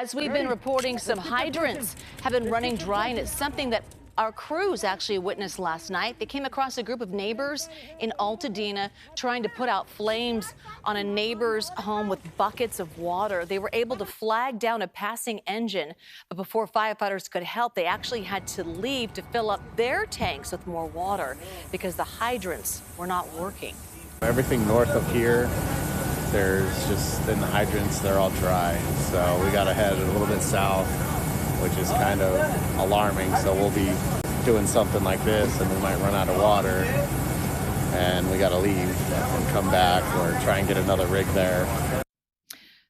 As we've been reporting, some hydrants have been running dry, and it's something that our crews actually witnessed last night. They came across a group of neighbors in Altadena trying to put out flames on a neighbor's home with buckets of water. They were able to flag down a passing engine, but before firefighters could help, they actually had to leave to fill up their tanks with more water because the hydrants were not working. Everything north of here, there's just, in the hydrants, they're all dry. So we got to head a little bit south, which is kind of alarming. So we'll be doing something like this and we might run out of water and we got to leave and come back or try and get another rig there.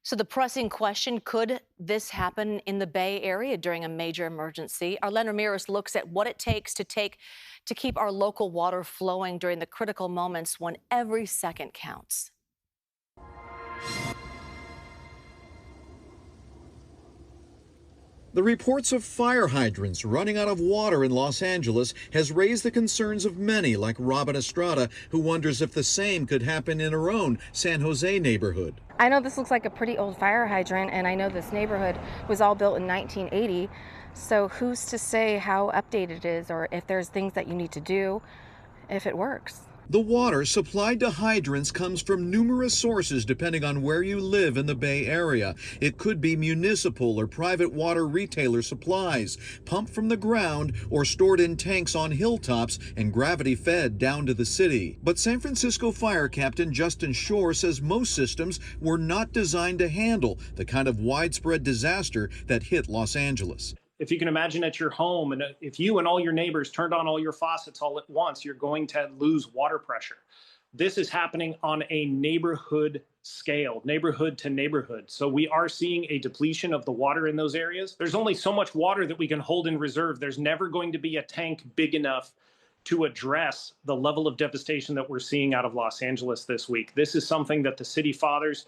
So the pressing question, could this happen in the Bay Area during a major emergency? Our Len Ramirez looks at what it takes to keep our local water flowing during the critical moments when every second counts. The reports of fire hydrants running out of water in Los Angeles has raised the concerns of many, like Robin Estrada, who wonders if the same could happen in her own San Jose neighborhood. I know this looks like a pretty old fire hydrant, and I know this neighborhood was all built in 1980. So who's to say how updated it is, or if there's things that you need to do if it works? The water supplied to hydrants comes from numerous sources depending on where you live in the Bay Area. It could be municipal or private water retailer supplies, pumped from the ground or stored in tanks on hilltops and gravity fed down to the city. But San Francisco Fire Captain Justin Shore says most systems were not designed to handle the kind of widespread disaster that hit Los Angeles. If you can imagine at your home, and if you and all your neighbors turned on all your faucets all at once, you're going to lose water pressure. This is happening on a neighborhood scale, neighborhood to neighborhood. So we are seeing a depletion of the water in those areas. There's only so much water that we can hold in reserve. There's never going to be a tank big enough to address the level of devastation that we're seeing out of Los Angeles this week. This is something that the city fathers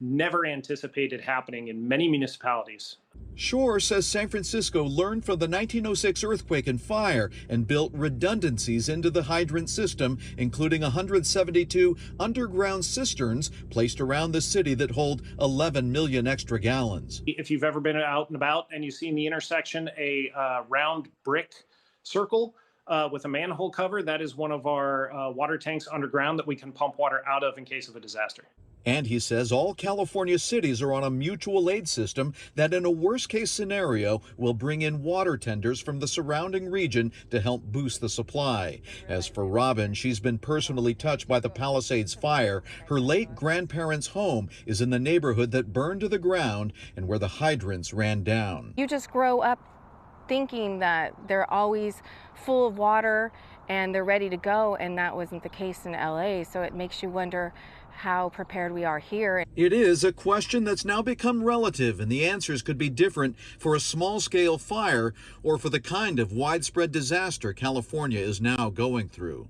never anticipated happening in many municipalities. Shore says San Francisco learned from the 1906 earthquake and fire and built redundancies into the hydrant system, including 172 underground cisterns placed around the city that hold 11 million extra gallons. If you've ever been out and about and you see in the intersection a round brick circle with a manhole cover, that is one of our water tanks underground that we can pump water out of in case of a disaster. And he says all California cities are on a mutual aid system that in a worst-case scenario will bring in water tenders from the surrounding region to help boost the supply. As for Robin, she's been personally touched by the Palisades fire. Her late grandparents' home is in the neighborhood that burned to the ground and where the hydrants ran down. You just grow up thinking that they're always full of water and they're ready to go, and that wasn't the case in LA, so it makes you wonder how prepared we are here. It is a question that's now become relative, and the answers could be different for a small-scale fire or for the kind of widespread disaster California is now going through.